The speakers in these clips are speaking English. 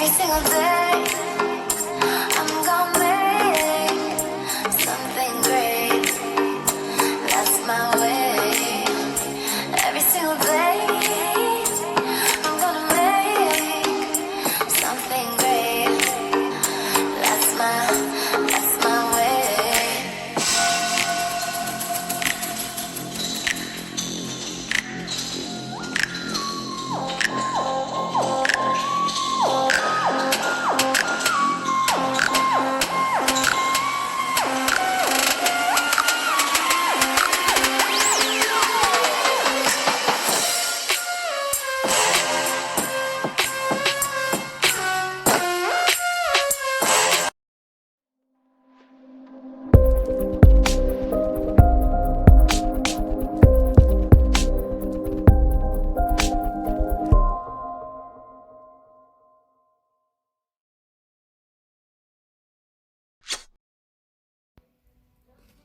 Every single day, I'm gonna make something great. That's my way. Every single day, I'm gonna make something great. That's my way.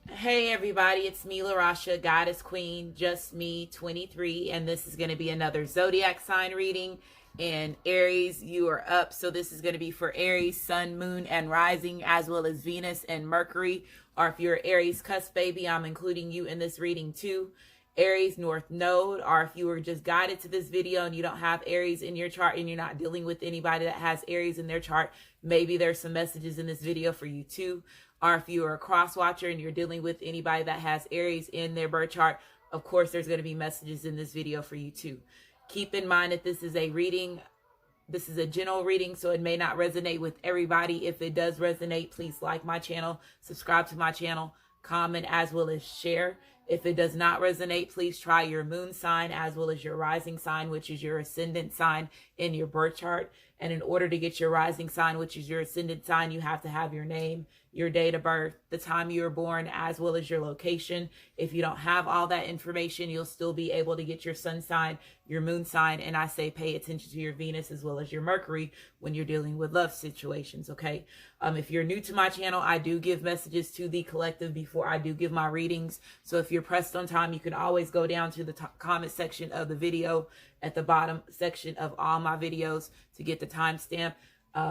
Hey everybody, it's me, LaRasha, Goddess Queen, just me, 23, and this is going to be another zodiac sign reading. And Aries, you are up, so this is going to be for Aries, Sun, Moon, and Rising, as well as Venus and Mercury. Or if you're Aries cusp baby, I'm including you in this reading too. Aries North Node, or if you were just guided to this video and you don't have Aries in your chart and you're not dealing with anybody that has Aries in their chart, maybe there's some messages in this video for you too. Or if you are a cross watcher and you're dealing with anybody that has Aries in their birth chart, of course there's going to be messages in this video for you too. Keep in mind that this is a reading. This is a general reading, so it may not resonate with everybody. If it does resonate, please like my channel, subscribe to my channel, comment, as well as share. If it does not resonate, please try your moon sign as well as your rising sign, which is your ascendant sign in your birth chart. And in order to get your rising sign, which is your ascendant sign, you have to have your name, your date of birth, the time you were born, as well as your location. If you don't have all that information, you'll still be able to get your sun sign, your moon sign, and I say pay attention to your Venus as well as your Mercury when you're dealing with love situations, okay? If you're new to my channel, I do give messages to the collective before I do give my readings. So if you're pressed on time, you can always go down to the comment section of the video at the bottom section of all my videos to get the timestamp.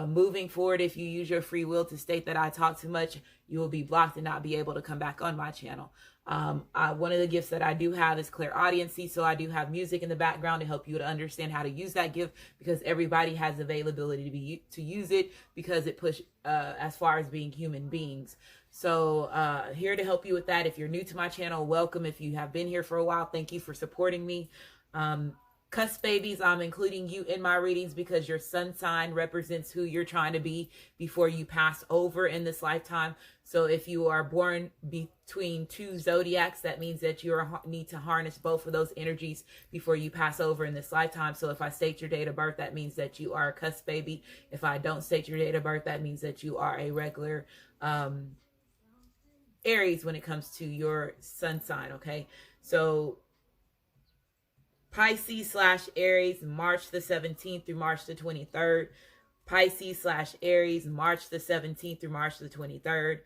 Moving forward, if you use your free will to state that I talk too much, you will be blocked and not be able to come back on my channel. One of the gifts that I do have is clairaudiency, so I do have music in the background to help you to understand how to use that gift, because everybody has availability to use it, because it push as far as being human beings. So here to help you with that. If you're new to my channel, welcome. If you have been here for a while, thank you for supporting me. Cusp babies, I'm including you in my readings because your sun sign represents who you're trying to be before you pass over in this lifetime. So if you are born between two zodiacs, that means that you need to harness both of those energies before you pass over in this lifetime. So if I state your date of birth, that means that you are a cusp baby. If I don't state your date of birth, that means that you are a regular Aries when it comes to your sun sign, okay? So Pisces/Aries, March the 17th through March the 23rd. Pisces/Aries, March the 17th through March the 23rd.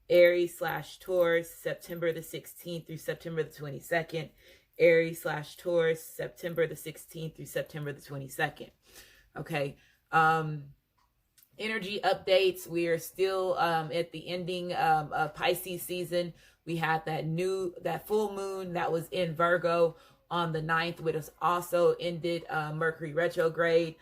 Aries/Taurus, September the 16th through September the 22nd. Aries/Taurus, September the 16th through September the 22nd. Okay. Energy updates. We are still at the ending of Pisces season. We had that full moon that was in Virgo on the 9th, which was also ended Mercury retrograde.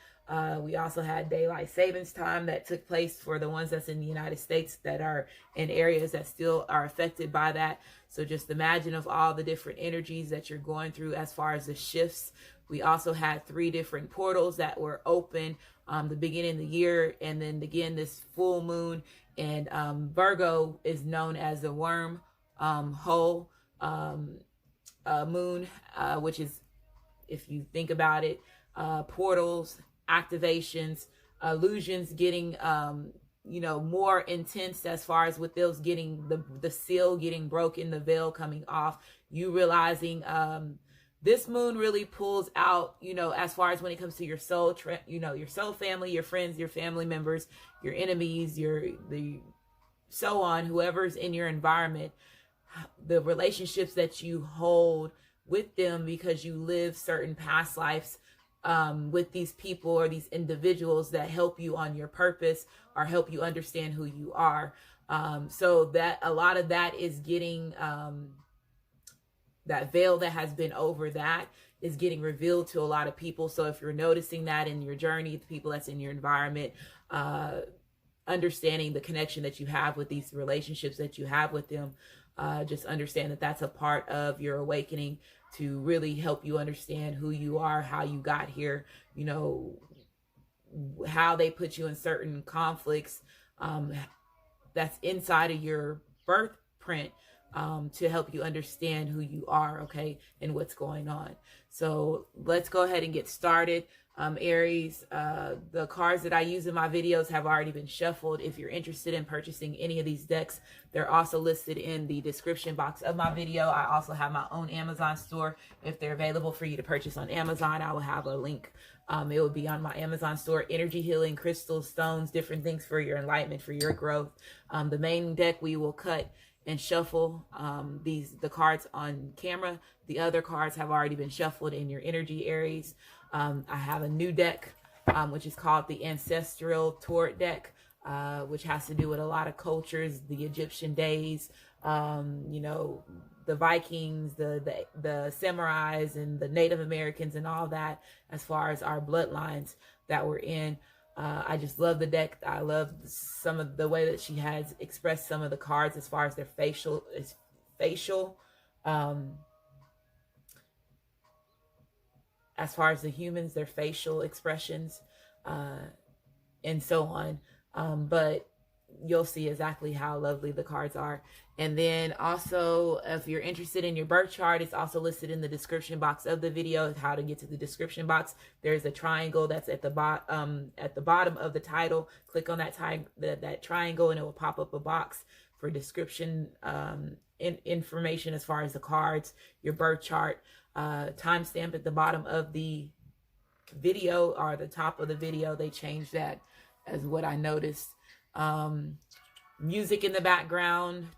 We also had daylight savings time that took place for the ones that's in the United States that are in areas that still are affected by that. So just imagine of all the different energies that you're going through as far as the shifts. We also had 3 different portals that were open the beginning of the year, and then again this full moon. And Virgo is known as the worm hole moon, which is, if you think about it, portals, activations, illusions getting more intense as far as with those getting the seal getting broken, the veil coming off, you realizing this moon really pulls out, as far as when it comes to your soul, your soul family, your friends, your family members, your enemies, so on, whoever's in your environment, the relationships that you hold with them because you live certain past lives with these people or these individuals that help you on your purpose or help you understand who you are. So that a lot of that is getting, that veil that has been over that is getting revealed to a lot of people. So if you're noticing that in your journey, the people that's in your environment, understanding the connection that you have with these relationships that you have with them, just understand that that's a part of your awakening to really help you understand who you are, how you got here, you know, how they put you in certain conflicts, that's inside of your birth print, to help you understand who you are, okay, and what's going on. So let's go ahead and get started. Aries, the cards that I use in my videos have already been shuffled. If you're interested in purchasing any of these decks, they're also listed in the description box of my video. I also have my own Amazon store. If they're available for you to purchase on Amazon, I will have a link. It will be on my Amazon store. Energy healing, crystals, stones, different things for your enlightenment, for your growth. The main deck we will cut and shuffle the cards on camera. The other cards have already been shuffled in your energy, Aries. I have a new deck, which is called the Ancestral Torah deck, which has to do with a lot of cultures, the Egyptian days, you know, the Vikings, the Samurais, and the Native Americans, and all that, as far as our bloodlines that we're in. I just love the deck. I love some of the way that she has expressed some of the cards as far as their facial, as far as the humans, their facial expressions, and so on. But you'll see exactly how lovely the cards are. And then also, if you're interested in your birth chart, it's also listed in the description box of the video. How to get to the description box. There's a triangle that's at the bottom of the title. Click on that triangle, and it will pop up a box for description, information as far as the cards, your birth chart, timestamp at the bottom of the video or the top of the video. They changed that, as what I noticed. Music in the background.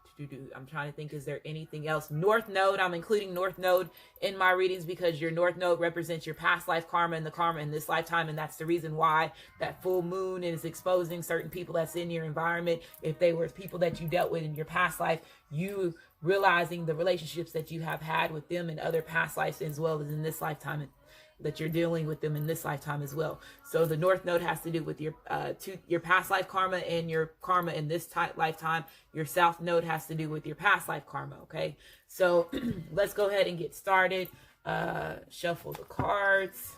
I'm trying to think, is there anything else? North Node. I'm including North Node in my readings because your North Node represents your past life karma and the karma in this lifetime. And that's the reason why that full moon is exposing certain people that's in your environment. If they were people that you dealt with in your past life, you realizing the relationships that you have had with them in other past lives, as well as in this lifetime, that you're dealing with them in this lifetime as well. So the North Node has to do with your past life karma and your karma in this lifetime. Your South Node has to do with your past life karma, okay? So let's go ahead and get started. Shuffle the cards.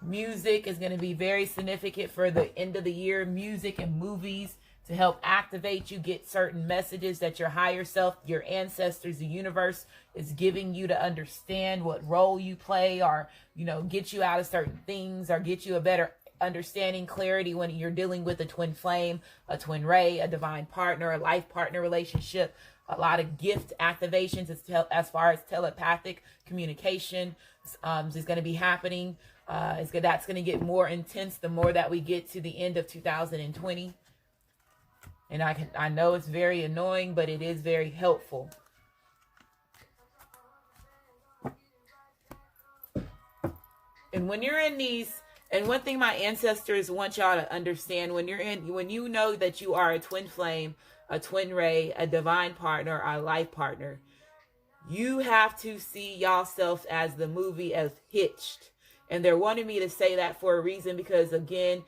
Music is going to be very significant for the end of the year. Music and movies to help activate you, get certain messages that your higher self, your ancestors, the universe is giving you to understand what role you play, or, you know, get you out of certain things, or get you a better understanding, clarity when you're dealing with a twin flame, a twin ray, a divine partner, a life partner relationship. A lot of gift activations as far as telepathic communication is going to be happening. That's going to get more intense the more that we get to the end of 2020. And I know it's very annoying, but it is very helpful. And when you're in these, and one thing my ancestors want y'all to understand, when you know that you are a twin flame, a twin ray, a divine partner, a life partner, you have to see yourself as the movie as Hitched. And they're wanting me to say that for a reason, because again,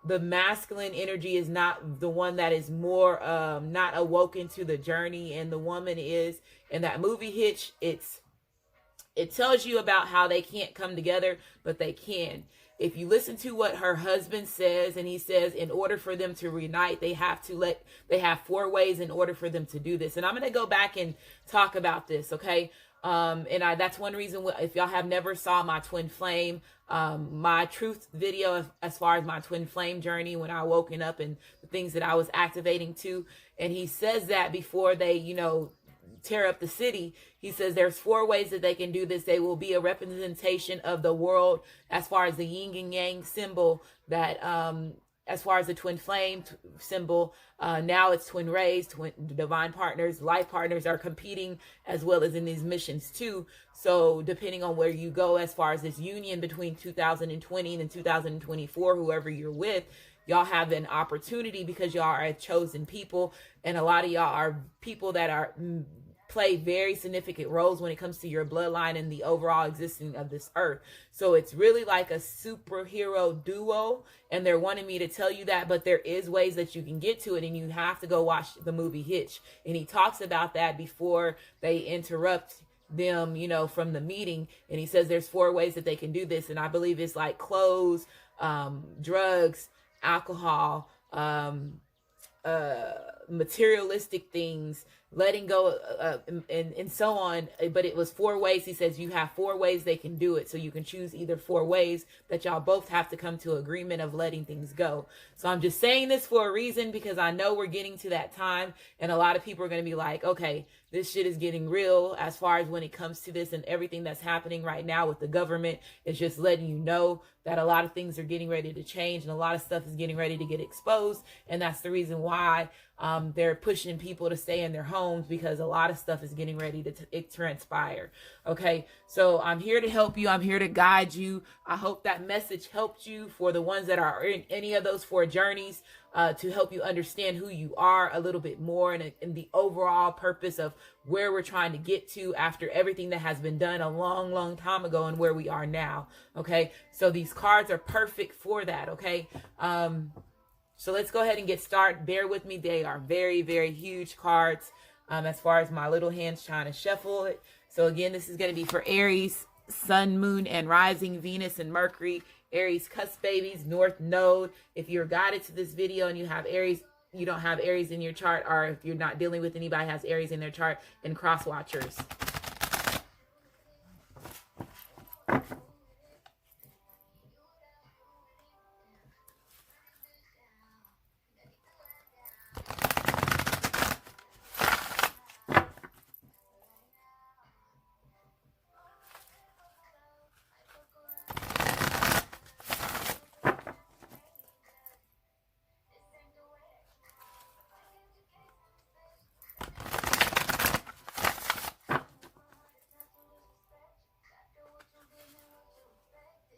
the masculine energy is not the one that is more not awoken to the journey, and the woman is. In that movie Hitch, it tells you about how they can't come together, but they can. If you listen to what her husband says, and he says in order for them to reunite, they have 4 ways in order for them to do this. And I'm going to go back and talk about this, okay? That's one reason, if y'all have never saw my twin flame, my truth video, as far as my twin flame journey, when I woken up and the things that I was activating to, and he says that before they, you know, tear up the city, he says there's 4 ways that they can do this. They will be a representation of the world as far as the yin and yang symbol that as far as the twin flame symbol, now it's twin rays, twin divine partners, life partners are competing as well as in these missions too. So depending on where you go as far as this union between 2020 and 2024, whoever you're with, y'all have an opportunity because y'all are a chosen people, and a lot of y'all are people that are play very significant roles when it comes to your bloodline and the overall existing of this earth. So it's really like a superhero duo, and they're wanting me to tell you that, but there is ways that you can get to it, and you have to go watch the movie Hitch. And he talks about that before they interrupt them, you know, from the meeting. And he says there's 4 ways that they can do this. And I believe it's like clothes, drugs, alcohol, materialistic things, letting go, and so on. But it was 4 ways. He says you have 4 ways they can do it. So you can choose either 4 ways that y'all both have to come to agreement of letting things go. So I'm just saying this for a reason, because I know we're getting to that time, and a lot of people are going to be like, okay, this shit is getting real as far as when it comes to this, and everything that's happening right now with the government is just letting you know that a lot of things are getting ready to change, and a lot of stuff is getting ready to get exposed. And that's the reason why they're pushing people to stay in their homes, because a lot of stuff is getting ready to transpire. Okay, so I'm here to help you. I'm here to guide you. I hope that message helped you for the ones that are in any of those 4 journeys, to help you understand who you are a little bit more, and the overall purpose of where we're trying to get to after everything that has been done a long, long time ago, and where we are now. Okay, so these cards are perfect for that. Okay, so let's go ahead and get started. Bear with me. They are very, very huge cards, as far as my little hands trying to shuffle it. So again, this is going to be for Aries, Sun, Moon, and Rising, Venus, and Mercury. Aries cusp babies, North Node. If you're guided to this video and you have Aries, you don't have Aries in your chart, or if you're not dealing with anybody who has Aries in their chart, and cross watchers.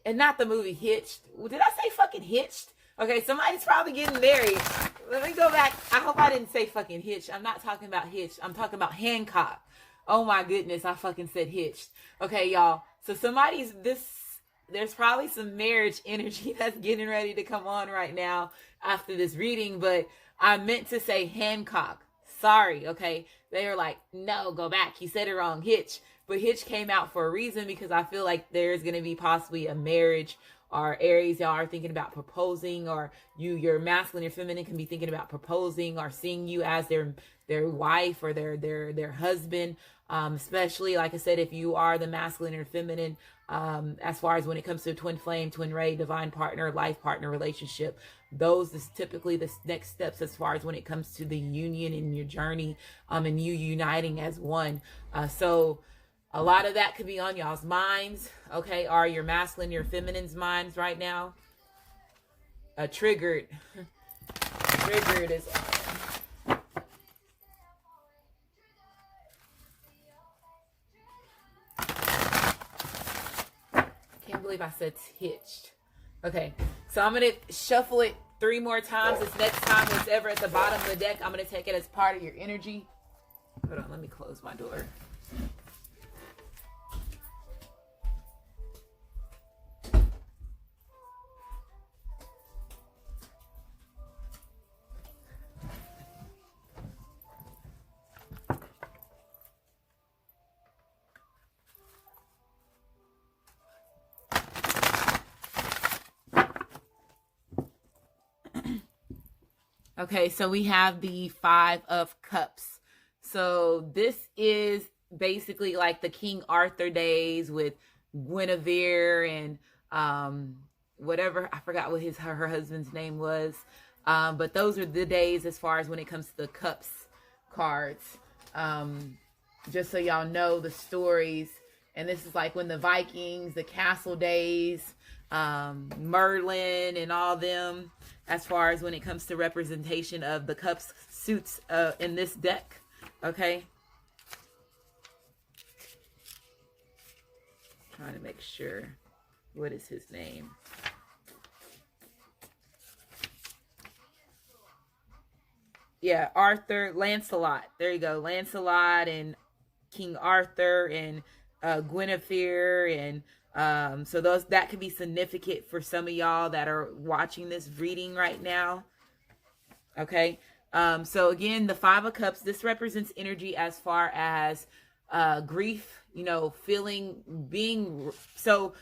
And not the movie Hitched. Did I say fucking Hitched? Okay, somebody's probably getting married. Let me go back. I hope I didn't say fucking Hitched. I'm not talking about Hitched. I'm talking about Hancock. Oh my goodness, I fucking said Hitched. Okay, y'all. So there's probably some marriage energy that's getting ready to come on right now after this reading, but I meant to say Hancock. Sorry, okay? They were like, no, go back. You said it wrong. Hitch. But Hitch came out for a reason, because I feel like there's going to be possibly a marriage, or Aries, y'all are thinking about proposing, or your masculine or feminine can be thinking about proposing, or seeing you as their wife or their husband. Especially, like I said, if you are the masculine or feminine, as far as when it comes to twin flame, twin ray, divine partner, life partner relationship, those is typically the next steps as far as when it comes to the union in your journey, and you uniting as one. So a lot of that could be on y'all's minds, okay? Are your masculine, your feminine's minds right now triggered? Triggered is... Can't believe I said hitched. Okay, so I'm going to shuffle it 3 more times. This next time, what's ever at the bottom of the deck, I'm going to take it as part of your energy. Hold on, let me close my door. Okay, so we have the 5 of Cups. So this is basically like the King Arthur days with Guinevere and whatever, I forgot what her husband's name was. But those are the days as far as when it comes to the Cups cards. Just so y'all know the stories And this is like when the Vikings, the castle days, Merlin and all them, as far as when it comes to representation of the cups suits in this deck. Okay. Trying to make sure. What is his name? Yeah, Arthur, Lancelot. There you go. Lancelot and King Arthur and Guinevere, and so those, that can be significant for some of y'all that are watching this reading right now. Okay. So again, the Five of Cups, this represents energy as far as grief, you know, feeling, being, so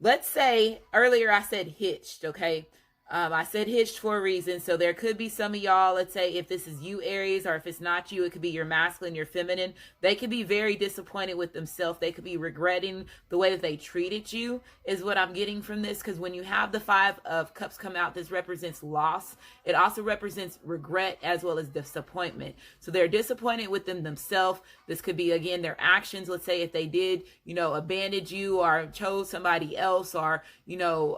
let's say earlier I said hitched. Okay. I said hitched for a reason. So there could be some of y'all, let's say if this is you, Aries, or if it's not you, it could be your masculine, your feminine. They could be very disappointed with themselves. They could be regretting the way that they treated you, is what I'm getting from this. Because when you have the Five of Cups come out, this represents loss. It also represents regret as well as disappointment. So they're disappointed with themselves. This could be, again, their actions. Let's say if they did, you know, abandoned you or chose somebody else, or, you know,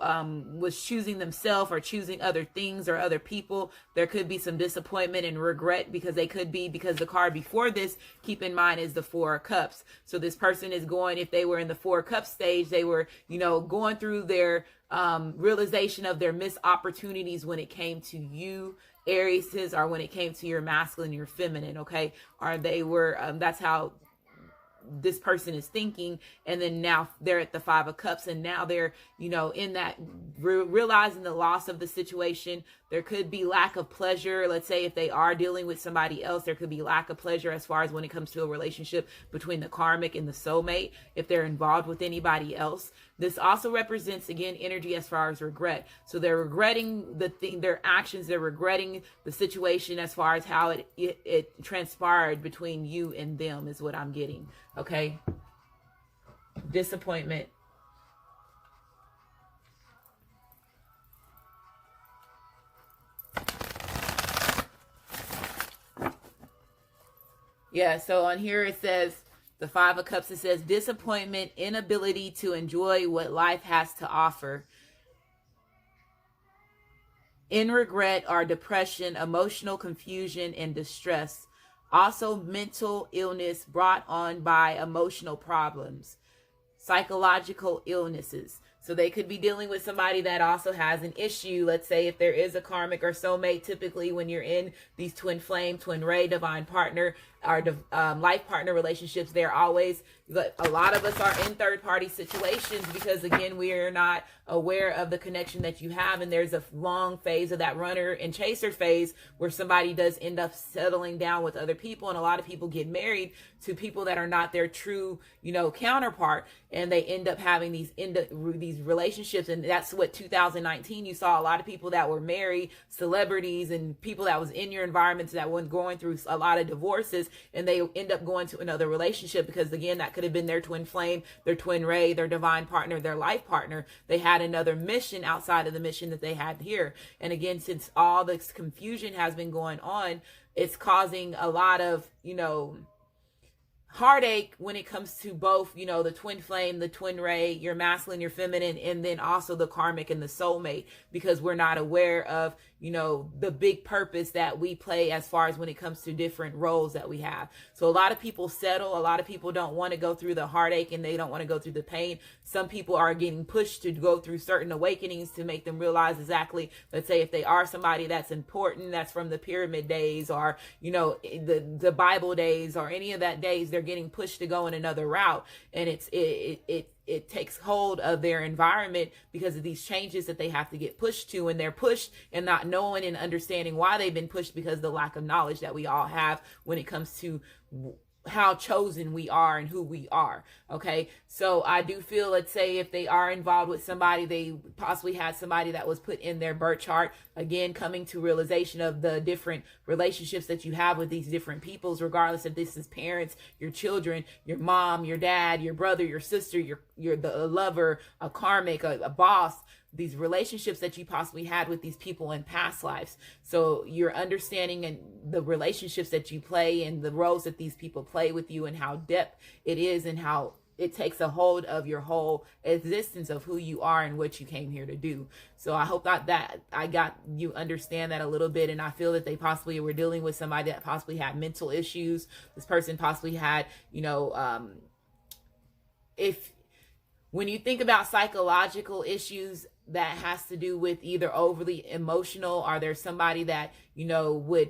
was choosing themselves or choosing other things or other people. There could be some disappointment and regret, because they could be, because the card before this, keep in mind, is the Four of Cups. So this person is going, if they were in the Four of Cups stage, they were, you know, going through their realization of their missed opportunities when it came to you, Aries, or when it came to your masculine, your feminine. Okay. Or they were, that's how this person is thinking, and then now they're at the Five of Cups, and now they're, you know, in that realizing the loss of the situation. There could be lack of pleasure. Let's say if they are dealing with somebody else, there could be lack of pleasure as far as when it comes to a relationship between the karmic and the soulmate, if they're involved with anybody else. This also represents, again, energy as far as regret. So they're regretting the thing, their actions, they're regretting the situation as far as how it transpired between you and them, is what I'm getting. Okay. Disappointment. Yeah, so on here it says, the Five of Cups, it says disappointment, inability to enjoy what life has to offer. In regret are depression, emotional confusion, and distress. Also mental illness brought on by emotional problems. Psychological illnesses. So they could be dealing with somebody that also has an issue. Let's say if there is a karmic or soulmate, typically when you're in these twin flame, twin ray, divine partner, or life partner relationships, they're always, a lot of us are in third party situations because, again, we are not aware of the connection that you have. And there's a long phase of that runner and chaser phase where somebody does end up settling down with other people. And a lot of people get married to people that are not their true, you know, counterpart. And they end up having these relationships. And that's what 2019, you saw a lot of people that were married, celebrities and people that was in your environments that were going through a lot of divorces, and they end up going to another relationship because, again, that could have been their twin flame, their twin ray, their divine partner, their life partner. They had another mission outside of the mission that they had here. And again, since all this confusion has been going on, it's causing a lot of, you know, heartache when it comes to both, you know, the twin flame, the twin ray, your masculine, your feminine, and then also the karmic and the soulmate, because we're not aware of, you know, the big purpose that we play as far as when it comes to different roles that we have. So a lot of people settle. A lot of people don't want to go through the heartache and they don't want to go through the pain. Some people are getting pushed to go through certain awakenings to make them realize exactly, let's say if they are somebody that's important, that's from the pyramid days, or, you know, the Bible days, or any of that days, they're getting pushed to go in another route. And it takes hold of their environment because of these changes that they have to get pushed to, and they're pushed and not knowing and understanding why they've been pushed, because of the lack of knowledge that we all have when it comes to how chosen we are and who we are. Okay. So I do feel, let's say if they are involved with somebody, they possibly had somebody that was put in their birth chart, again, coming to realization of the different relationships that you have with these different peoples, regardless if this is parents, your children, your mom, your dad, your brother, your sister, the lover, a karmic, a boss, these relationships that you possibly had with these people in past lives. So you're understanding and the relationships that you play and the roles that these people play with you, and how depth it is, and how it takes a hold of your whole existence of who you are and what you came here to do. So I hope that I got you understand that a little bit. And I feel that they possibly were dealing with somebody that possibly had mental issues. This person possibly had, if when you think about psychological issues, that has to do with either overly emotional, or there's somebody that, would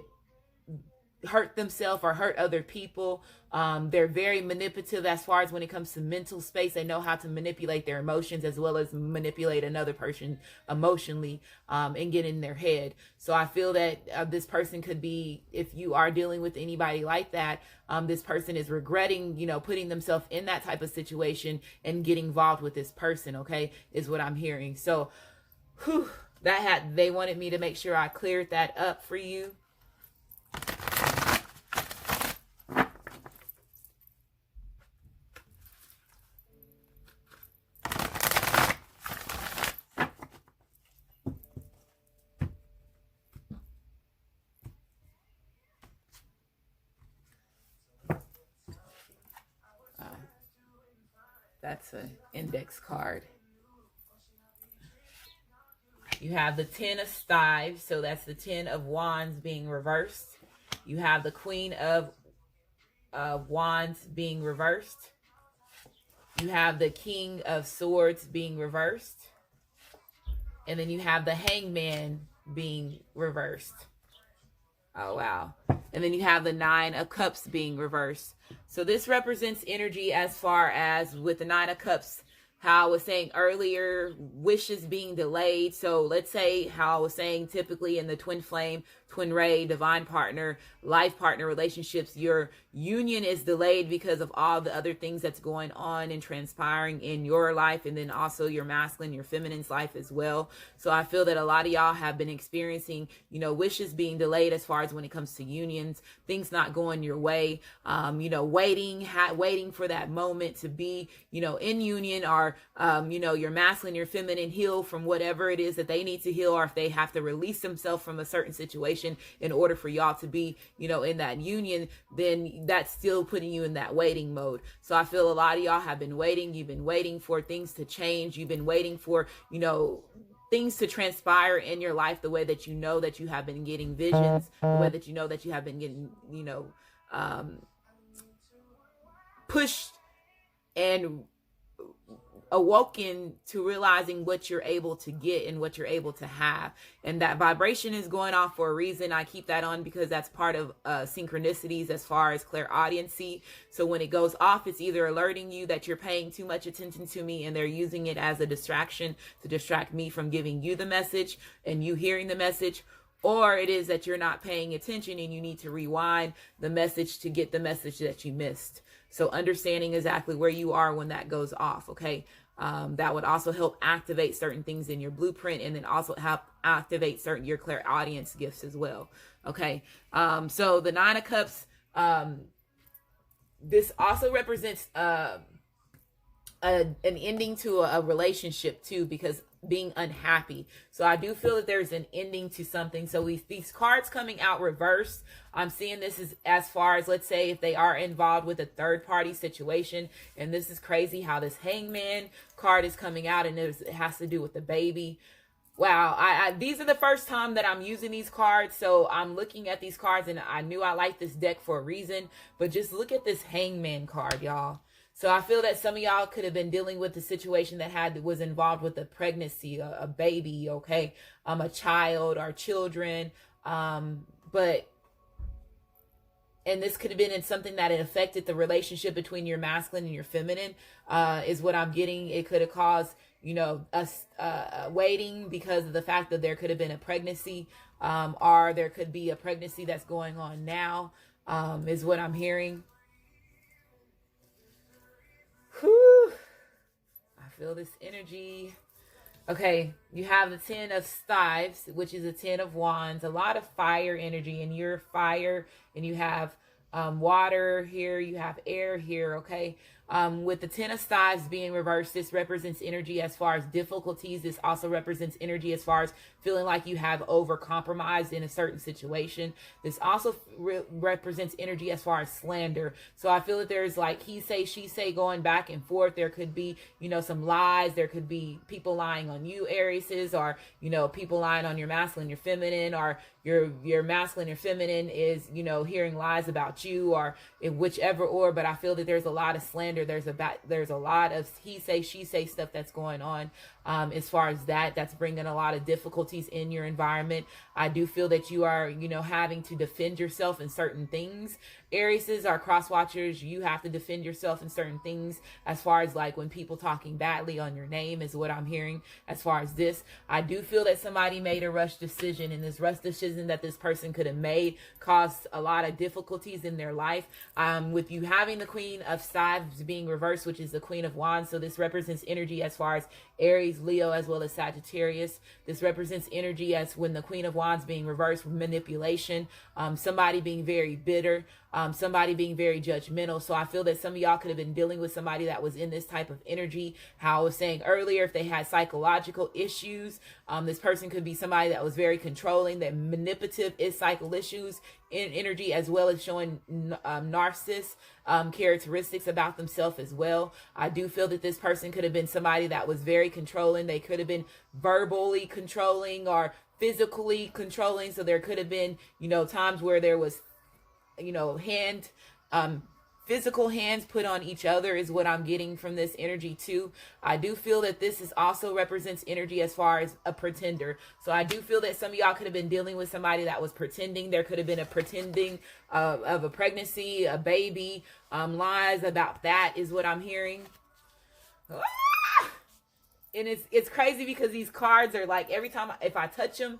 hurt themselves or hurt other people. They're very manipulative as far as when it comes to mental space. They know how to manipulate their emotions as well as manipulate another person emotionally, and get in their head. So I feel that this person could be, if you are dealing with anybody like that, this person is regretting, putting themselves in that type of situation and getting involved with this person, okay, is what I'm hearing. So they wanted me to make sure I cleared that up for you. That's an index card. You have the 10 of Staves, so that's the 10 of Wands being reversed. You have the Queen of Wands being reversed. You have the King of Swords being reversed. And then you have the Hangman being reversed. Oh, wow. And then you have the 9 of Cups being reversed. So this represents energy as far as with the 9 of Cups, how I was saying earlier, wishes being delayed. So let's say how I was saying typically in the twin flame, twin ray, divine partner, life partner relationships, your union is delayed because of all the other things that's going on and transpiring in your life, and then also your masculine, your feminine's life as well. So I feel that a lot of y'all have been experiencing, wishes being delayed as far as when it comes to unions, things not going your way, waiting for that moment to be, in union, or, your masculine, your feminine heal from whatever it is that they need to heal, or if they have to release themselves from a certain situation in order for y'all to be, in that union, then that's still putting you in that waiting mode. So I feel a lot of y'all have been waiting. You've been waiting for things to change. You've been waiting for, things to transpire in your life the way that that you have been getting visions, the way that that you have been getting, pushed and awoken to realizing what you're able to get and what you're able to have. And that vibration is going off for a reason. I keep that on because that's part of synchronicities as far as clairaudiency. So when it goes off, it's either alerting you that you're paying too much attention to me and they're using it as a distraction to distract me from giving you the message and you hearing the message, or it is that you're not paying attention and you need to rewind the message to get the message that you missed. So understanding exactly where you are when that goes off, okay? That would also help activate certain things in your blueprint, and then also help activate certain your clairaudience gifts as well, okay? So the 9 of Cups, this also represents an ending to a relationship too, because being unhappy. So I do feel that there's an ending to something. So these cards coming out reversed, I'm seeing this as far as, let's say if they are involved with a third party situation, and this is crazy how this Hangman card is coming out, and it has to do with the baby. Wow, these are the first time that I'm using these cards, so I'm looking at these cards, and I knew I liked this deck for a reason, but just look at this Hangman card, y'all. So I feel that some of y'all could have been dealing with the situation that was involved with a pregnancy, a baby, okay, a child or children, and this could have been in something that it affected the relationship between your masculine and your feminine, is what I'm getting. It could have caused, us waiting because of the fact that there could have been a pregnancy, or there could be a pregnancy that's going on now, is what I'm hearing. Whew. I feel this energy. Okay, you have the 10 of Staves, which is a 10 of Wands. A lot of fire energy, and you're fire, and you have water here, you have air here, okay? With the Ten of Staves being reversed, this represents energy as far as difficulties. This also represents energy as far as feeling like you have over compromised in a certain situation. This also represents energy as far as slander. So I feel that there's like he say, she say going back and forth. There could be, some lies. There could be people lying on you, Aries, or, people lying on your masculine, your feminine, or your masculine or feminine is, hearing lies about you, or in whichever, but I feel that there's a lot of slander. There's a lot of he say, she say stuff that's going on. As far as that's bringing a lot of difficulties in your environment. I do feel that you are, having to defend yourself in certain things. Aries are cross watchers. You have to defend yourself in certain things, as far as like when people talking badly on your name is what I'm hearing. As far as this, I do feel that somebody made a rush decision, and this rush decision that this person could have made caused a lot of difficulties in their life. With you having the Queen of Staves being reversed, which is the Queen of Wands, so this represents energy as far as Aries, Leo, as well as Sagittarius. This represents energy as when the Queen of Wands being reversed, manipulation, somebody being very bitter, somebody being very judgmental. So I feel that some of y'all could have been dealing with somebody that was in this type of energy. How I was saying earlier, if they had psychological issues, this person could be somebody that was very controlling, that manipulative is cycle issues in energy, as well as showing narcissist characteristics about themselves as well. I do feel that this person could have been somebody that was very controlling. They could have been verbally controlling or physically controlling. So there could have been, times where there was, physical hands put on each other is what I'm getting from this energy too. I do feel that this is also represents energy as far as a pretender. So I do feel that some of y'all could have been dealing with somebody that was pretending. There could have been a pretending of a pregnancy, a baby, lies about that is what I'm hearing. And it's crazy because these cards are like, every time if I touch them,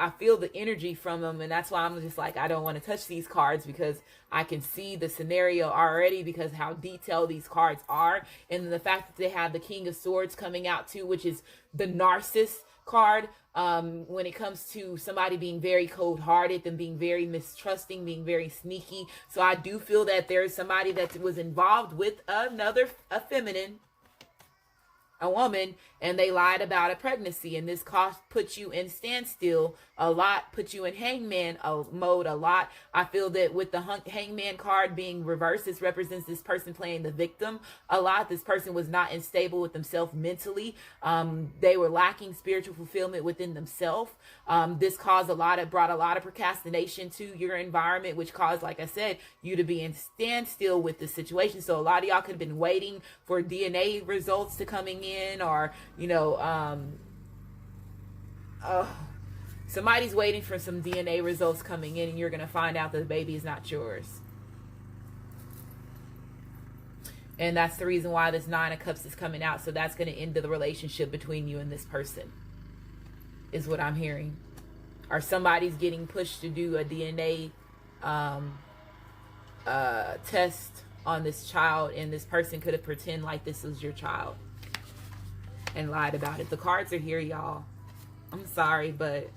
I feel the energy from them, and that's why I'm just like, I don't want to touch these cards, because I can see the scenario already, because how detailed these cards are, and the fact that they have the King of Swords coming out too, which is the narcissist card. When it comes to somebody being very cold-hearted, and being very mistrusting, being very sneaky. So I do feel that there's somebody that was involved with a feminine, a woman, and they lied about a pregnancy, and this puts you in standstill a lot, puts you in hangman mode a lot. I feel that with the hangman card being reversed, this represents this person playing the victim a lot. This person was not unstable with themselves mentally. They were lacking spiritual fulfillment within themselves. This brought a lot of procrastination to your environment, which caused, like I said, you to be in standstill with the situation. So a lot of y'all could have been waiting for DNA results to coming in, or somebody's waiting for some DNA results coming in, and you're going to find out that the baby is not yours. And that's the reason why this Nine of Cups is coming out. So that's going to end the relationship between you and this person, is what I'm hearing. Or somebody's getting pushed to do a DNA test on this child, and this person could have pretended like this was your child and lied about it. The cards are here, y'all. I'm sorry, but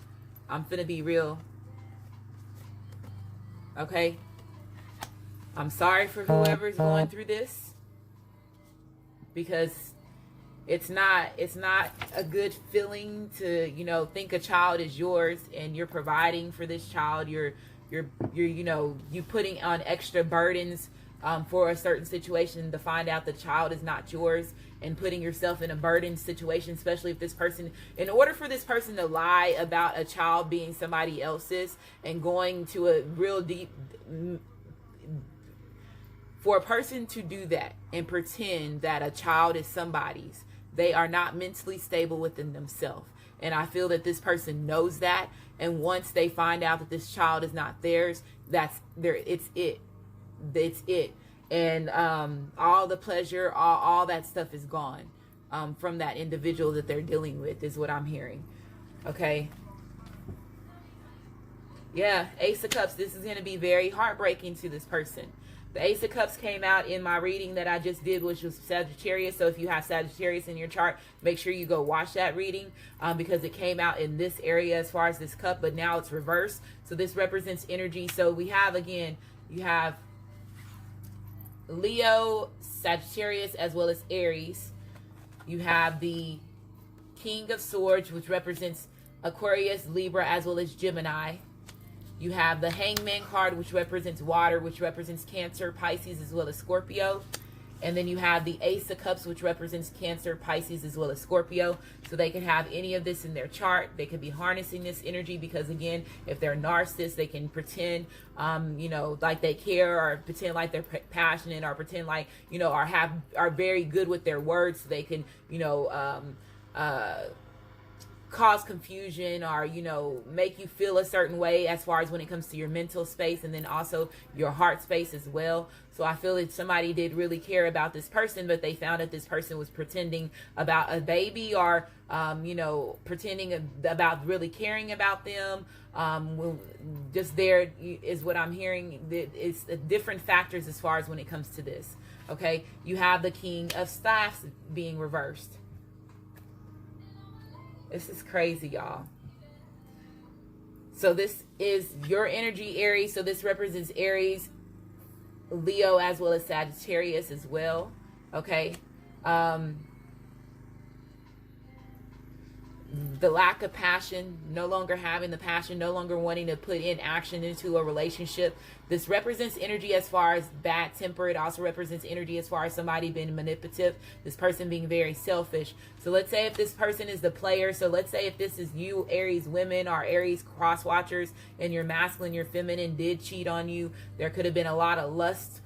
I'm finna be real. Okay? I'm sorry for whoever's going through this, because it's not a good feeling to, think a child is yours and you're providing for this child. You're you putting on extra burdens for a certain situation, to find out the child is not yours, and putting yourself in a burdened situation, especially if this person, in order for this person to lie about a child being somebody else's, and going to a real deep, for a person to do that and pretend that a child is somebody's, they are not mentally stable within themselves. And I feel that this person knows that, and once they find out that this child is not theirs, it's it. And all the pleasure, all that stuff is gone from that individual that they're dealing with, is what I'm hearing. Okay. Yeah, Ace of Cups. This is going to be very heartbreaking to this person. The Ace of Cups came out in my reading that I just did, which was Sagittarius. So if you have Sagittarius in your chart, make sure you go watch that reading, because it came out in this area as far as this cup, but now it's reversed. So this represents energy. So we have, again, you have Leo, Sagittarius, as well as Aries. You have the King of Swords, which represents Aquarius, Libra, as well as Gemini. You have the Hangman card, which represents water, which represents Cancer, Pisces, as well as Scorpio. And then you have the Ace of Cups, which represents Cancer, Pisces, as well as Scorpio. So they can have any of this in their chart. They could be harnessing this energy because, again, if they're narcissists, they can pretend, like they care, or pretend like they're passionate, or pretend like, are very good with their words. So they can, cause confusion, or make you feel a certain way as far as when it comes to your mental space, and then also your heart space as well. So I feel that somebody did really care about this person, but they found that this person was pretending about a baby, or pretending about really caring about them. Just there is what I'm hearing. It's different factors as far as when it comes to this. Okay, you have the King of Staffs being reversed. This is crazy, y'all. So this is your energy, Aries. So this represents Aries, Leo, as well as Sagittarius as well. Okay. The lack of passion, no longer having the passion, no longer wanting to put in action into a relationship. This represents energy as far as bad temper. It also represents energy as far as somebody being manipulative, this person being very selfish. So let's say if this person is the player, so let's say if this is you, Aries women, or Aries cross watchers, and your masculine, your feminine did cheat on you, there could have been a lot of lust.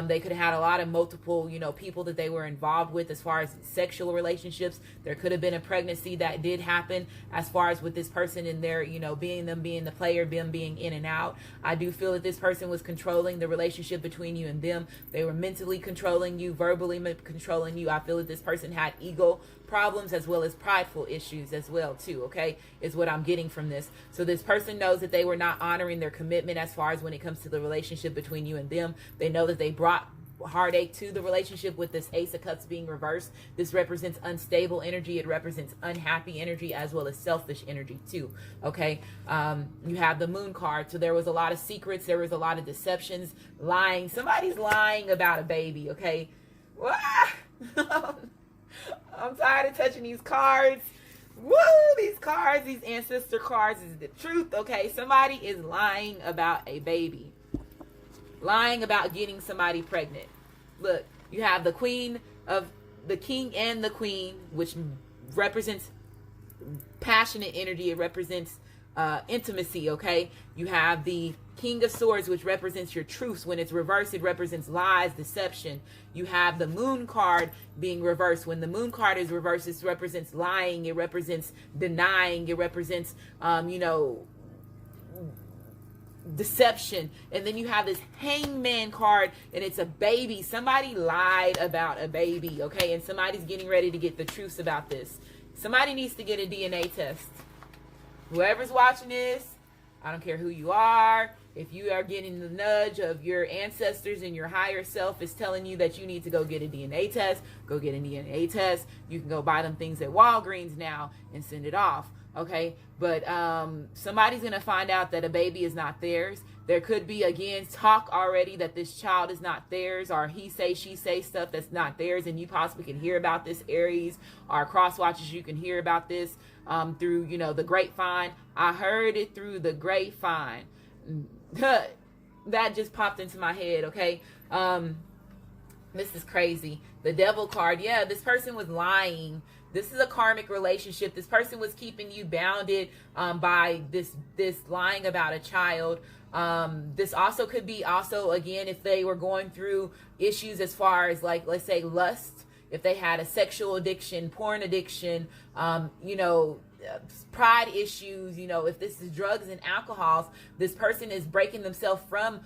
They could have had a lot of multiple, people that they were involved with as far as sexual relationships. There could have been a pregnancy that did happen as far as with this person in there, being the player, them being in and out. I do feel that this person was controlling the relationship between you and them. They were mentally controlling you, verbally controlling you. I feel that this person had ego problems as well as prideful issues as well too, okay, is what I'm getting from this. So this person knows that they were not honoring their commitment as far as when it comes to the relationship between you and them. They know that they brought heartache to the relationship with this Ace of Cups being reversed. This represents unstable energy. It represents unhappy energy as well as selfish energy too, okay. You have the Moon card. So there was a lot of secrets. There was a lot of deceptions, lying. Somebody's lying about a baby, okay. I'm tired of touching these cards. Woo! These cards, these ancestor cards is the truth, okay? Somebody is lying about a baby. Lying about getting somebody pregnant. Look, you have the King and the Queen, which represents passionate energy. It represents intimacy, okay? You have the King of Swords, which represents your truths. When it's reversed, it represents lies, deception. You have the Moon card being reversed. When the Moon card is reversed, it represents lying. It represents denying. It represents, deception. And then you have this Hangman card, and it's a baby. Somebody lied about a baby, okay? And somebody's getting ready to get the truth about this. Somebody needs to get a DNA test. Whoever's watching this, I don't care who you are. If you are getting the nudge of your ancestors and your higher self is telling you that you need to go get a DNA test, go get a DNA test. You can go buy them things at Walgreens now and send it off, okay? But somebody's going to find out that a baby is not theirs. There could be, again, talk already that this child is not theirs, or he say, she say stuff that's not theirs, and you possibly can hear about this, Aries, or cross watchers, you can hear about this through, the grapevine. I heard it through the grapevine. That just popped into my head, okay? This is crazy. The Devil card, yeah, this person was lying. This is a karmic relationship. This person was keeping you bounded by this lying about a child. This also could be again, if they were going through issues as far as, like, let's say lust, if they had a sexual addiction, porn addiction, pride issues, if this is drugs and alcohols, this person is breaking themselves from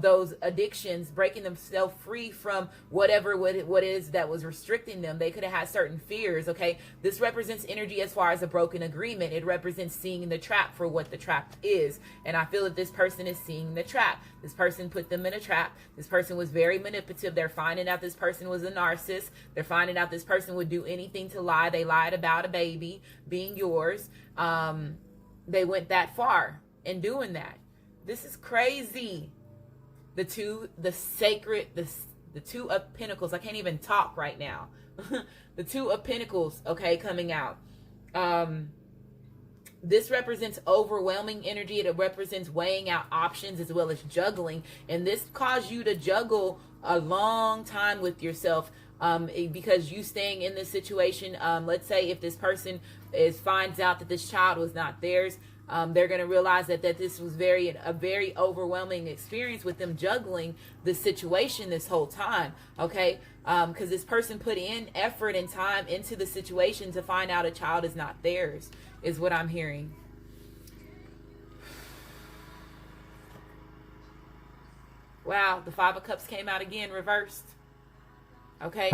those addictions, breaking themselves free from whatever what is that was restricting them. They could have had certain fears, okay? This represents energy as far as a broken agreement. It represents seeing the trap for what the trap is. And I feel that this person is seeing the trap. This person put them in a trap. This person was very manipulative. They're finding out this person was a narcissist. They're finding out this person would do anything to lie. They lied about a baby being yours. They went that far in doing that. This is crazy. The sacred, The Two of Pentacles. I can't even talk right now. The Two of Pentacles, okay, coming out. This represents overwhelming energy. It represents weighing out options as well as juggling. And this caused you to juggle a long time with yourself, because you staying in this situation. Let's say if this person finds out that this child was not theirs, they're going to realize that this was a very overwhelming experience with them juggling the situation this whole time. Okay. Because this person put in effort and time into the situation to find out a child is not theirs, is what I'm hearing. Wow, the Five of Cups came out again, reversed. Okay.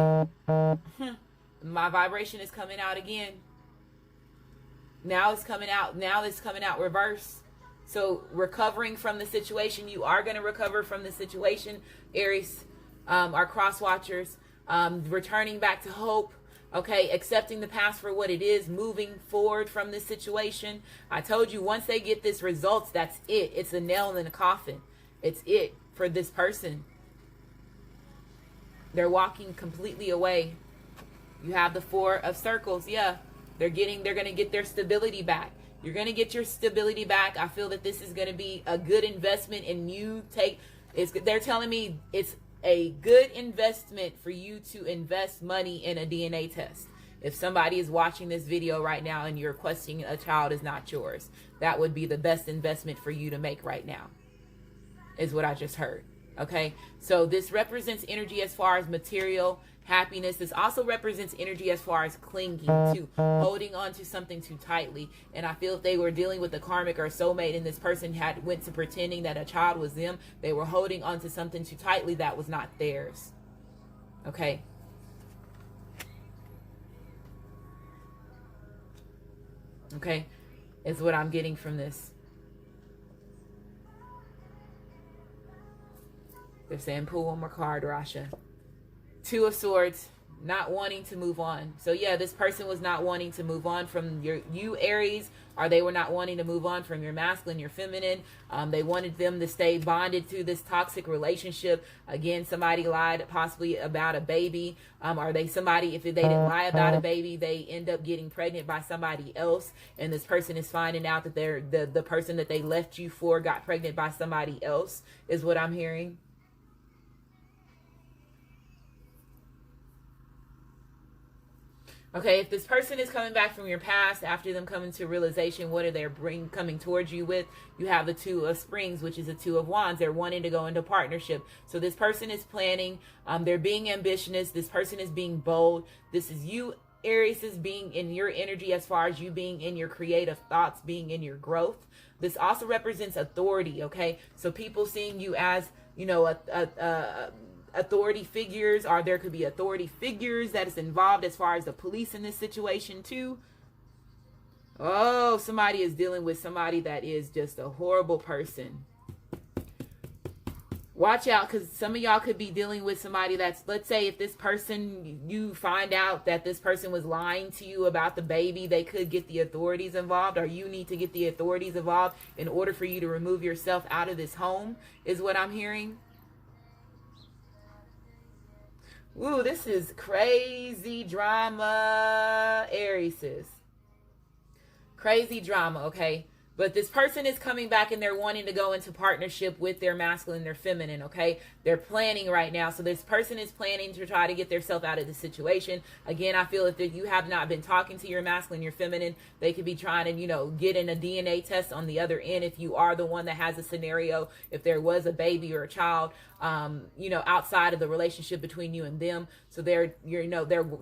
My vibration is coming out again. Now it's coming out. Now it's coming out reverse. So recovering from the situation, you are going to recover from the situation, Aries. Our cross watchers, returning back to hope. Okay, accepting the past for what it is, moving forward from this situation. I told you, once they get this results, that's it. It's a nail in the coffin. It's it for this person. They're walking completely away. You have the Four of Circles. Yeah, they're going to get their stability back. You're going to get your stability back. I feel that this is going to be a good investment, and they're telling me it's a good investment for you to invest money in a DNA test. If somebody is watching this video right now and you're requesting a child is not yours, that would be the best investment for you to make right now, is what I just heard. Okay, so this represents energy as far as material happiness. This also represents energy as far as clinging to, holding on to something too tightly. And I feel if they were dealing with a karmic or soulmate and this person went to pretending that a child was them, they were holding on to something too tightly that was not theirs. Okay. Okay, is what I'm getting from this. They're saying pull one more card, Rasha. Two of Swords, not wanting to move on. So yeah, this person was not wanting to move on from you Aries, or they were not wanting to move on from your masculine, your feminine. They wanted them to stay bonded to this toxic relationship. Again, somebody lied possibly about a baby. Or if they didn't lie about a baby, they end up getting pregnant by somebody else. And this person is finding out that the person that they left you for got pregnant by somebody else, is what I'm hearing. Okay, if this person is coming back from your past after them coming to realization, what are they coming towards you with? You have the Two of Springs, which is the Two of Wands. They're wanting to go into partnership. So this person is planning. They're being ambitious. This person is being bold. This is you, Aries, is being in your energy as far as you being in your creative thoughts, being in your growth. This also represents authority, okay? So people seeing you as, authority figures, or there could be authority figures that is involved as far as the police in this situation too. Oh, somebody is dealing with somebody that is just a horrible person. Watch out, because some of y'all could be dealing with somebody that's, let's say if this person, you find out that this person was lying to you about the baby, they could get the authorities involved, or you need to get the authorities involved in order for you to remove yourself out of this home, is what I'm hearing. Ooh, this is crazy drama, Aries. Crazy drama, okay? But this person is coming back and they're wanting to go into partnership with their masculine, their feminine, okay? They're planning right now. So this person is planning to try to get themselves out of the situation. Again, I feel if you have not been talking to your masculine, your feminine, they could be trying to, get in a DNA test on the other end if you are the one that has a scenario, if there was a baby or a child, outside of the relationship between you and them. So they're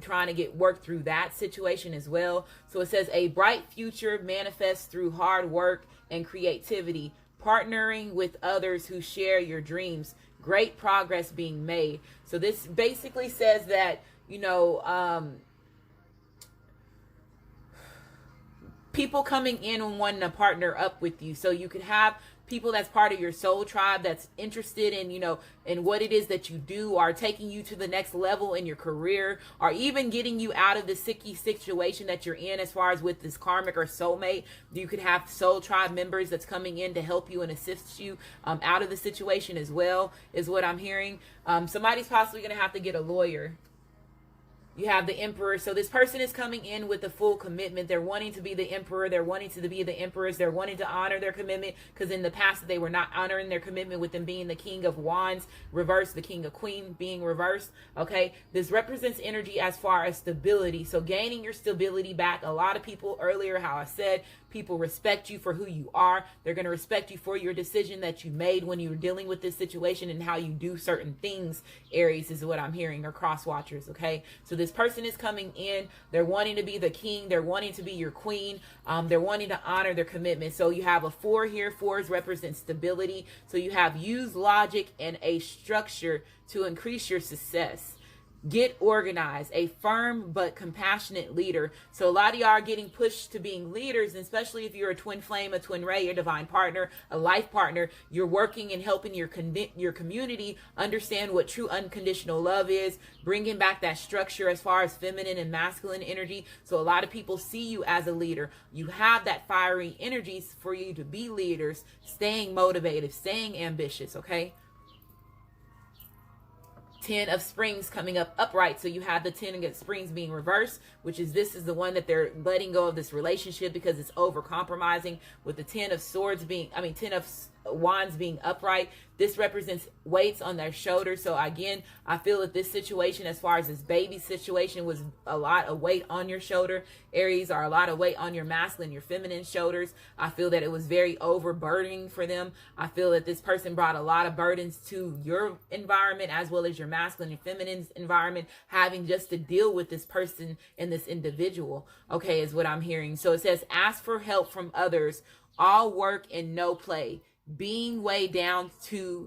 trying to get work through that situation as well. So it says a bright future manifests through hard work and creativity, partnering with others who share your dreams, great progress being made. So this basically says that, people coming in and wanting to partner up with you. So you could have people that's part of your soul tribe that's interested in, in what it is that you do, are taking you to the next level in your career, or even getting you out of the sicky situation that you're in as far as with this karmic or soulmate. You could have soul tribe members that's coming in to help you and assist you out of the situation as well, is what I'm hearing. Somebody's possibly going to have to get a lawyer. You have the emperor. So this person is coming in with a full commitment. They're wanting to be the emperor. They're wanting to be the empress. They're wanting to honor their commitment, because in the past they were not honoring their commitment with them being the king of wands reversed, the king of queen being reversed. Okay. This represents energy as far as stability. So gaining your stability back. A lot of people earlier, how I said, people respect you for who you are. They're going to respect you for your decision that you made when you were dealing with this situation and how you do certain things, Aries, is what I'm hearing, or cross watchers. Okay. So this person is coming in. They're wanting to be the king. They're wanting to be your queen. They're wanting to honor their commitment. So you have a 4 here. 4s represent stability. So you have use logic and a structure to increase your success. Get organized, a firm but compassionate leader. So a lot of y'all are getting pushed to being leaders, and especially if you're a twin flame, a twin ray, your divine partner, a life partner. You're working and helping your community understand what true unconditional love is, bringing back that structure as far as feminine and masculine energy. So a lot of people see you as a leader. You have that fiery energies for you to be leaders, staying motivated, staying ambitious, okay? 10 of springs coming up upright. So you have the 10 of springs being reversed, which is, this is the one that they're letting go of this relationship because it's over compromising, with the 10 of swords being, 10 of wands being upright. This represents weights on their shoulders. So again, I feel that this situation, as far as this baby situation, was a lot of weight on your shoulder, Aries, or a lot of weight on your masculine, your feminine shoulders. I feel that it was very overburdening for them. I feel that this person brought a lot of burdens to your environment, as well as your masculine and feminine environment, having just to deal with this person and this individual, okay, is what I'm hearing. So it says, ask for help from others, all work and no play, being weighed down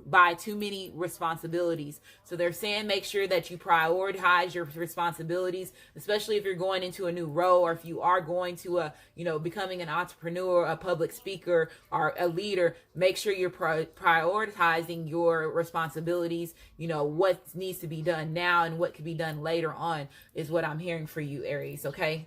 by too many responsibilities. So they're saying make sure that you prioritize your responsibilities, especially if you're going into a new role, or if you are going to becoming an entrepreneur, a public speaker, or a leader. Make sure you're prioritizing your responsibilities, what needs to be done now and what could be done later on, is what I'm hearing for you, Aries, okay?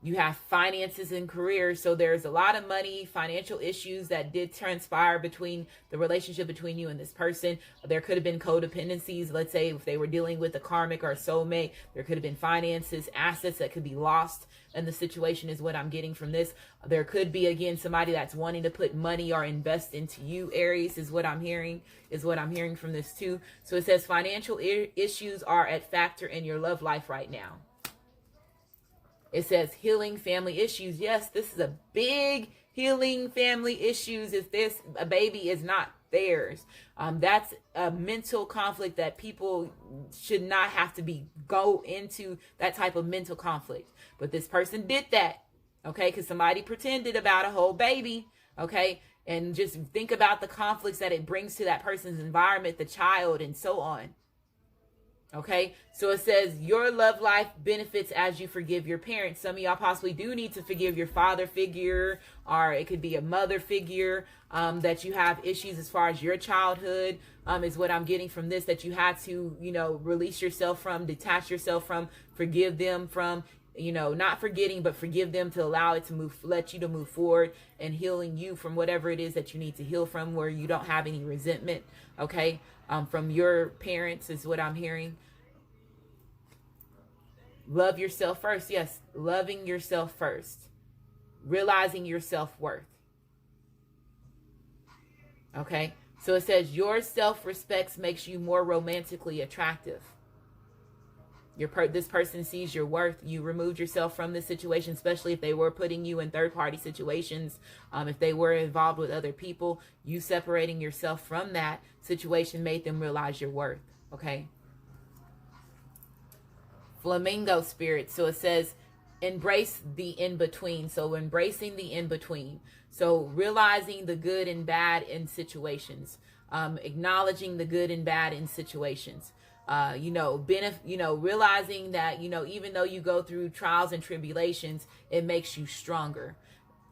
You have finances and careers. So there's a lot of money, financial issues that did transpire between the relationship between you and this person. There could have been codependencies. Let's say if they were dealing with a karmic or a soulmate, there could have been finances, assets that could be lost. And the situation is what I'm getting from this. There could be, again, somebody that's wanting to put money or invest into you, Aries, is what I'm hearing from this too. So it says financial issues are at factor in your love life right now. It says healing family issues. Yes, this is a big healing family issues. If a baby is not theirs, that's a mental conflict that people should not have to go into, that type of mental conflict. But this person did that, okay? Because somebody pretended about a whole baby, okay? And just think about the conflicts that it brings to that person's environment, the child, and so on. Okay, so it says your love life benefits as you forgive your parents. Some of y'all possibly do need to forgive your father figure, or it could be a mother figure, that you have issues as far as your childhood, is what I'm getting from this, that you had to, release yourself from, detach yourself from, forgive them from, not forgetting, but forgive them to allow it to let you to move forward and healing you from whatever it is that you need to heal from, where you don't have any resentment, okay, from your parents, is what I'm hearing. Love yourself first. Yes, loving yourself first. Realizing your self-worth. Okay, so it says your self-respect makes you more romantically attractive. This person sees your worth. You removed yourself from this situation, especially if they were putting you in third-party situations. If they were involved with other people, you separating yourself from that situation made them realize your worth. Okay. Flamingo spirit. So it says embrace the in-between. So embracing the in-between. So realizing the good and bad in situations. Acknowledging the good and bad in situations. Realizing that, even though you go through trials and tribulations, it makes you stronger.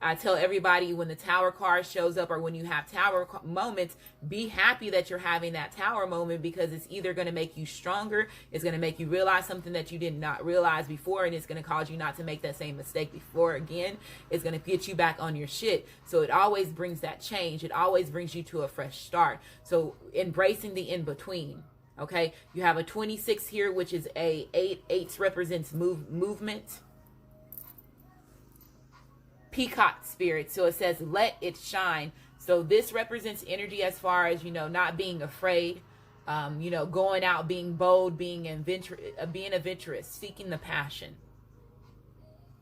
I tell everybody when the tower card shows up or when you have tower moments, be happy that you're having that tower moment, because it's either going to make you stronger, it's going to make you realize something that you did not realize before, and it's going to cause you not to make that same mistake before again. It's going to get you back on your shit. So it always brings that change. It always brings you to a fresh start. So embracing the in-between. Okay, you have a 26 here, which is a 8. 8 represents movement. Peacock spirit. So it says, let it shine. So this represents energy as far as, not being afraid, going out, being bold, being adventurous, seeking the passion,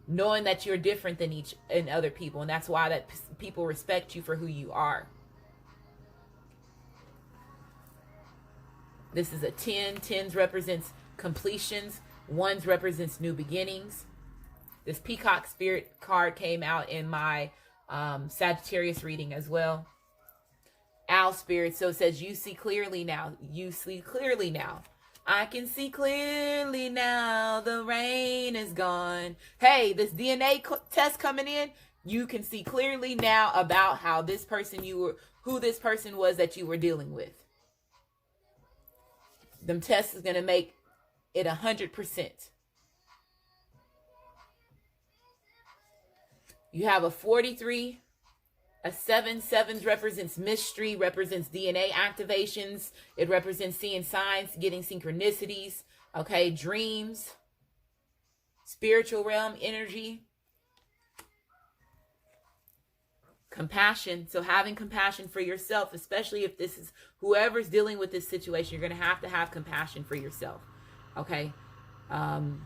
knowing that you're different than other people. And that's why that people respect you for who you are. This is a 10. 10s represents completions. 1s represents new beginnings. This Peacock Spirit card came out in my Sagittarius reading as well. Owl Spirit. So it says, you see clearly now. You see clearly now. I can see clearly now. The rain is gone. Hey, this DNA test coming in. You can see clearly now about how this person who this person was that you were dealing with. Them tests is going to make it 100%. You have a 43, a 7. 7s represents mystery, represents DNA activations. It represents seeing signs, getting synchronicities, okay, dreams, spiritual realm energy. Compassion. So having compassion for yourself, especially if this is whoever's dealing with this situation, you're going to have compassion for yourself. Okay. You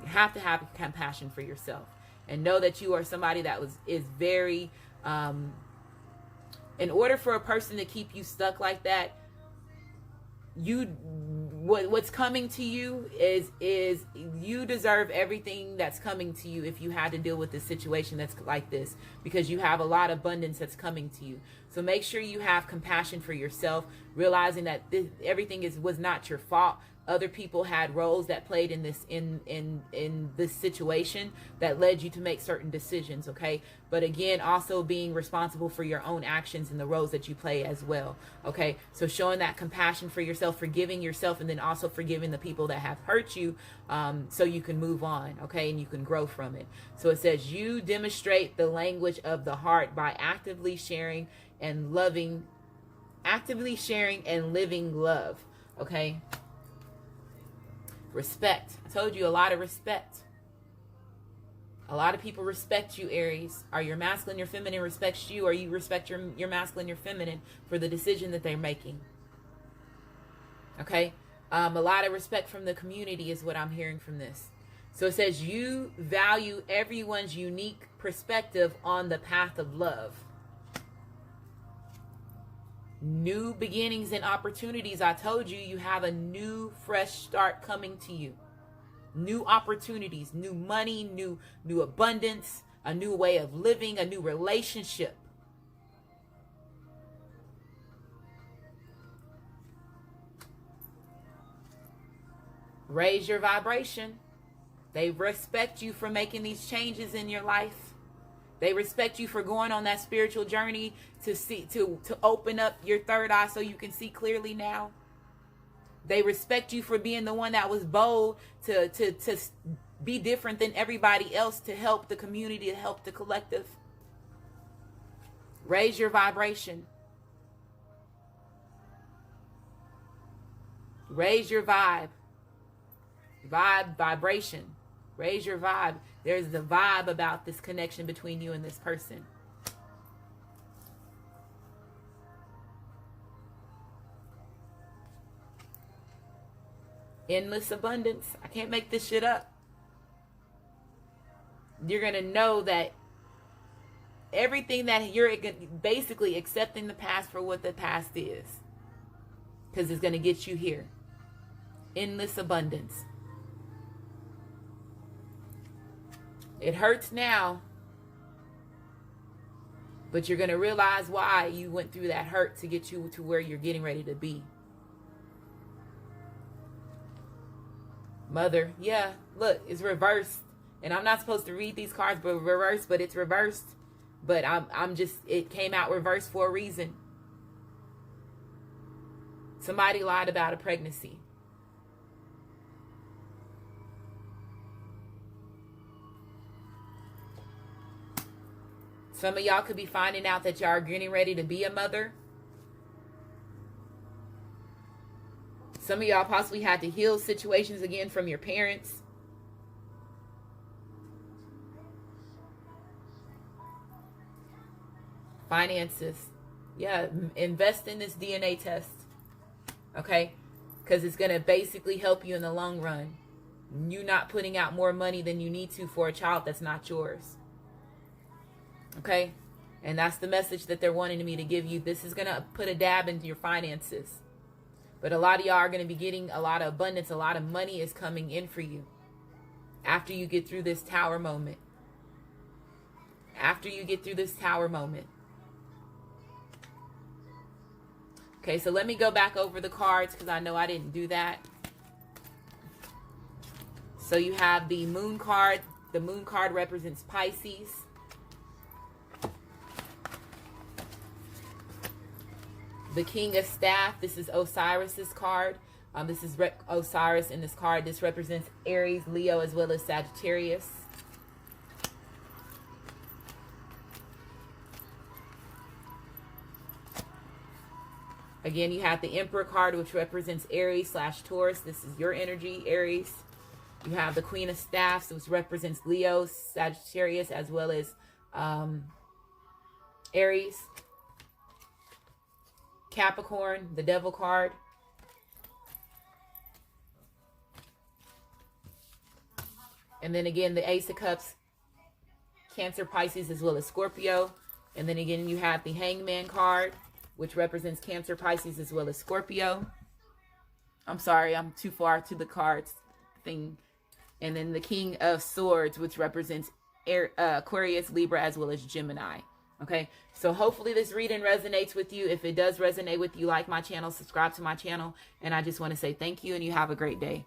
have to have compassion for yourself and know that you are somebody that is very, in order for a person to keep you stuck like that, what's coming to you is you deserve everything that's coming to you if you had to deal with this situation that's like this, because you have a lot of abundance that's coming to you. So make sure you have compassion for yourself, realizing that everything was not your fault. Other people had roles that played in this situation that led you to make certain decisions, okay? But again, also being responsible for your own actions and the roles that you play as well, okay? So showing that compassion for yourself, forgiving yourself, and then also forgiving the people that have hurt you, so you can move on, okay? And you can grow from it. So it says, you demonstrate the language of the heart by actively sharing and living love, okay? Respect. I told you, a lot of respect. A lot of people respect you, Aries. Are your masculine, your feminine respects you, or you respect your masculine, your feminine for the decision that they're making. Okay? A lot of respect from the community is what I'm hearing from this. So it says you value everyone's unique perspective on the path of love. New beginnings and opportunities. I told you, you have a new fresh start coming to you. New opportunities, new money, new abundance, a new way of living, a new relationship. Raise your vibration. They respect you for making these changes in your life. They respect you for going on that spiritual journey to open up your third eye so you can see clearly now. They respect you for being the one that was bold to be different than everybody else, to help the community, to help the collective. Raise your vibration. Raise your vibration. Raise your vibe. There's the vibe about this connection between you and this person. Endless abundance. I can't make this shit up. You're going to know that everything that you're basically accepting the past for what the past is. Because it's going to get you here. Endless abundance. It hurts now, but you're going to realize why you went through that hurt to get you to where you're getting ready to be. Mother, yeah, look, it's reversed. And I'm not supposed to read these cards, but reversed, but it's reversed. But I'm just, it came out reversed for a reason. Somebody lied about a pregnancy. Some of y'all could be finding out that y'all are getting ready to be a mother. Some of y'all possibly had to heal situations again from your parents. Finances. Yeah, invest in this DNA test. Okay? Because it's going to basically help you in the long run. You not putting out more money than you need to for a child that's not yours. Okay? And that's the message that they're wanting me to give you. This is going to put a dab into your finances. But a lot of y'all are going to be getting a lot of abundance. A lot of money is coming in for you. After you get through this tower moment. After you get through this tower moment. Okay, so let me go back over the cards because I know I didn't do that. So you have the moon card. The moon card represents Pisces. The King of Staff. This is Osiris's card. This is Osiris in this card. This represents Aries, Leo, as well as Sagittarius. Again, you have the Emperor card, which represents Aries/Taurus. This is your energy, Aries. You have the Queen of Staffs, which represents Leo, Sagittarius, as well as Aries. Capricorn, the Devil card. And then again, the Ace of Cups, Cancer, Pisces, as well as Scorpio. And then again, you have the Hangman card, which represents Cancer, Pisces, as well as Scorpio. I'm sorry, I'm too far to the cards thing. And then the King of Swords, which represents Aquarius, Libra, as well as Gemini. Okay, so hopefully this reading resonates with you. If it does resonate with you, like my channel, subscribe to my channel. And I just want to say thank you, and you have a great day.